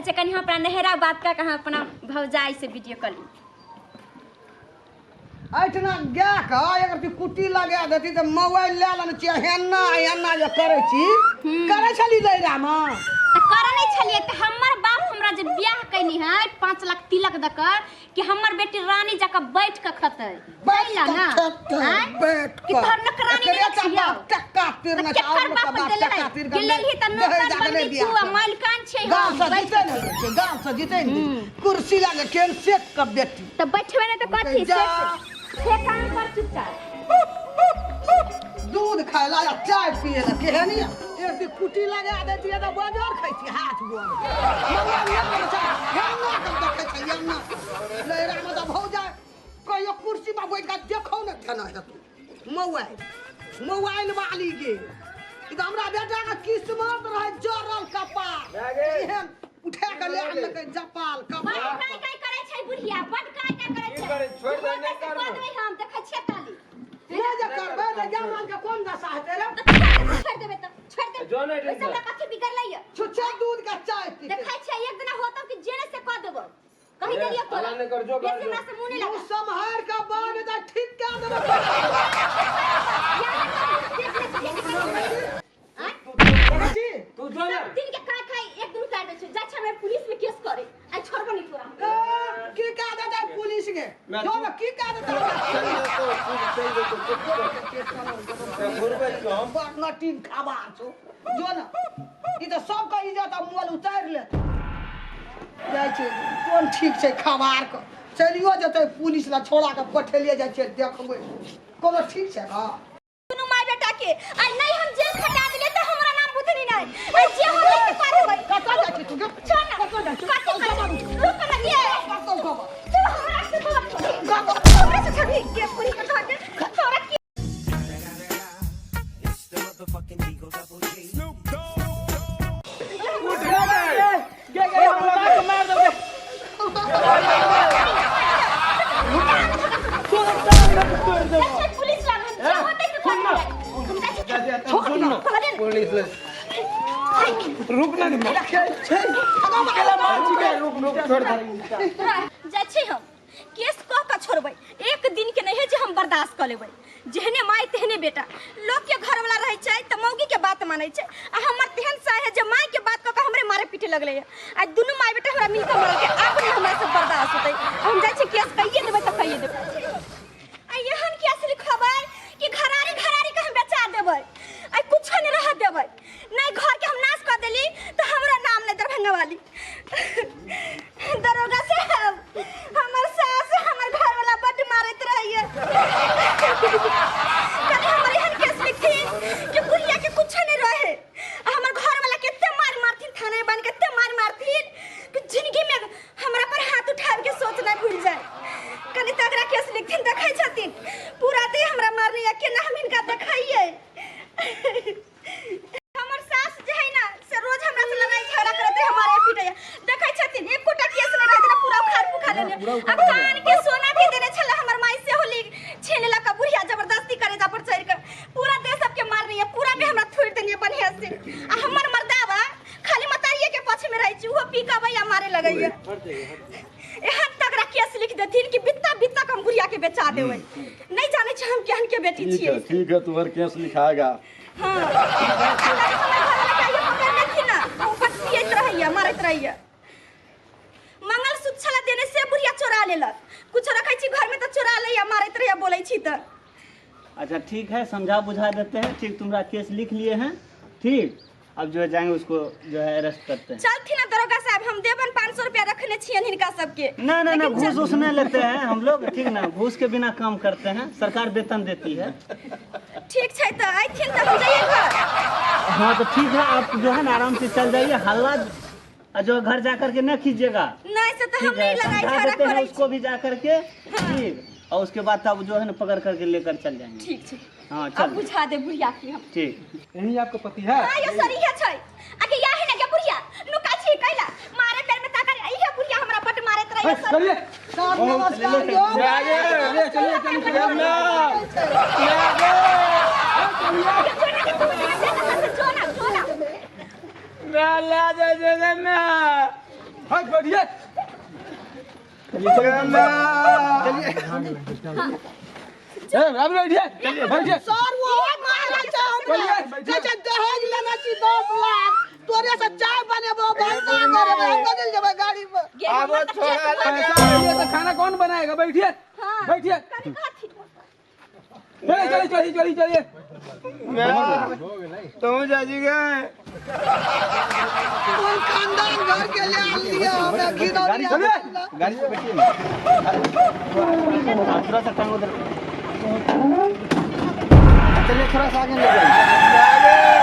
छे कनी अपना नहरा बात का कहां अपना भौजाई से वीडियो कॉलिंग ऐठना गा का अगर तू कुट्टी लगा देती तो मोबाइल ले लेना चाहिए हेन्ना जे करे छी करे छली लैरा में त करे नहीं छलिए त हमर बाप हमरा जे ब्याह कैनी है 5 लाख तिलक दकर कि हमर बेटी रानी जाका बैठ के खतै बैला ना बैठ कि तोहर नकरानी नहीं छिया टक्का तीर न चाव टक्का तीर गेलही त नौकर बनबी तू मालिकान छै हम गांव से जीते कुर्सी लगे केन सेट कर बेटी त बैठबे नहीं त कथि से काम कर चुपचाप दूध खाला या चाय पिए ला केहनी एक कुटी लगा देती है तो बाजार खाई छी हाथ गोल हेन्ना लैरा में तो भौ जाए कहियो कुर्सी पर बैठ के देखौ न थना है तू मोबाइल वाली के ई तो हमरा बेटा का किस्मत रहे जरल कपाल एहन उठा के ले आनलकै जपाल कपाल काय करे छै बुढ़िया बड काय करे छै छोड़ दे नहीं कर हम देखै छियै ताली ले जा करबे त जवान के कोन दशा हेतै रे छोड़ देबे त छोड़ दे जो नहीं वैसे हमरा कथि बिगड़ लइया छुच्छा दूध का चाय पी देखै छियै एक दिन होतौ कि जेने से क देबो कहि देलियो तोरा नहीं कर जो कर हमरा से मुंह नहीं तू लगा संहार का बाग त ठीक कर देबे तू जो ना दिन के काय खाई एक दिन काट दे छै जा छै मैं पुलिस में केस करे आ छोड़बो नहीं तोरा की का देता पुलिस के जो ना की का देता हम अपना टीम खाबा छो जो ना ई तो सब का इज्जत मोल उतार ले जाय छै कोन ठीक छै खबार को चलियो जते पुलिस ला छोड़ा के पठेलिए जाय छै देखबै कोनो ठीक छै का दुनु माय बेटा के आ नहीं हम जेल खटा दिले त हमरा नाम बुतनी नहीं आ जे हम नहीं पा देबै कता जा छी तू छोड़ ना कता जा छी रुक ना ये कता को तू हमरा से बात हमरा से छवि के पूरी के धर दे तोरा की पुलिस ला हम जे होतै से पुलिस रुक ना अकेला मार जी के रुक छोड़ दे जा छी हम केस कह के छोड़बै एक दिन के नहीं है जे हम बर्दाश्त कर लेबै जेहने माय तेहने बेटा लोग के घर वाला रहे छै त मौगी के बात मानै छै आ हमर तेहन सा है जे माय के बात क के हमरे मारे पीटे लगले आ दुनु माय बेटा हमरा मिल के मरल के आब नहीं हमरा से बर्दाश्त होतै हम जाय छी केस कहिए देबै त कहिए देबै आ एहन केस लिखबै कि घरारी के हम बेचा देबै आ कुछ नहीं रह देबै नहीं घर के हम नाश कर देली तो हमरा नाम नहीं दरभंगा वाली दरोगा साहब हमर सास हमर घर वाला बड मारत रहिए कल हमर एहन केस लिखथिन कि बुढ़िया के कुछ नहीं रहे हमर घर वाला केते मारथिन थाने बन के केते मारथिन कि जिंदगी में हमरा पर हाथ उठाव के सोच नहीं भूल जाए कनी तगड़ा केस लिखथिन देखै छथिन पूरा दे हमरा मारने के नाम इनका देखाइए हमर सास जे है ना से रोज हमरा से लड़ाई झगड़ा करते हमारे पीटे देखै छथिन एक कोटा केस नहीं रहते पूरा उखाड़ पुखा लेने अब कान के सोना के देने छले हमर माई से होली छीन ला का बुढ़िया जबरदस्ती करे जा पर चढ़ कर पूरा देश सबके मार रही है पूरा में हमरा छोड़ देनी बढ़िया से आ हमर मर्दावा खाली मतारिए के पछ में रहै छी वो पीकाबै या मारे लगैया एहन तगड़ा केस लिख देथिन कि बित्ता बित्ता हम बुढ़िया के बेचा देबै नहीं जाने छ हम केहन के बेटी छियै ठीक है तुम्हारा केस लिखाएगा हां हमर घर वाला कहियो पकड़ने थी ना ऊपर पियत रहिए मारत रहिए मंगलसूत्र छला देने से बुढ़िया चोरा लेलक कुछ रखै छी घर में तो चोरा लैया मारत रहिए बोलै छी त अच्छा ठीक है समझा बुझा देते हैं ठीक तुम्हारा केस लिख लिए हैं ठीक अब जो है जाएंगे उसको जो है अरेस्ट करते हैं चलती ना दरोगा साहब हम देबन 500 रुपया रखने छियन हिनका सबके ना घूस उस नहीं लेते हैं हम लोग ठीक ना घूस के बिना काम करते हैं सरकार वेतन देती है ठीक छै त आइथिन त हम जाइए घर हाँ तो ठीक है आप जो है ना आराम से चल जाइए हल्ला जो घर जाकर के न कीजिएगा नहीं से तो हम नहीं लड़ाई समझा झगड़ा देते हैं करै उसको भी जा करके ठीक और उसके बाद तब जो है ना पकड़ करके लेकर चल जाएंगे ठीक छै हाँ अब चल बुझा दे बुढ़िया की हम ठीक यही आपका पति है हां ये सरी है छै आके या है ना के बुढ़िया नुका छी कैला मारे पैर में ताकर आई है बुढ़िया हमरा बट मारत रही है चलिए साहब नमस्कार यो ले चलिए ना जोना ना ला दे ना बैठिए अभी बैठिए बैठिए सर वो मारा छै हमरा कहै दहेज लेना छी 10 लाख तोरे से चाय बनेबो बनता करे हम बदल जेबै गाड़ी में अब छोड़ा लगा ये तो खाना कौन बनाएगा बैठिए बैठिए चलिए चलिए चलिए चलिए तुम जाजी गए कोई खानदान घर के ले आ लिया हमें गिरौली गाड़ी पे बैठिए थोड़ा सा टांग उधर चलिए थोड़ा सा आगे ले जाइए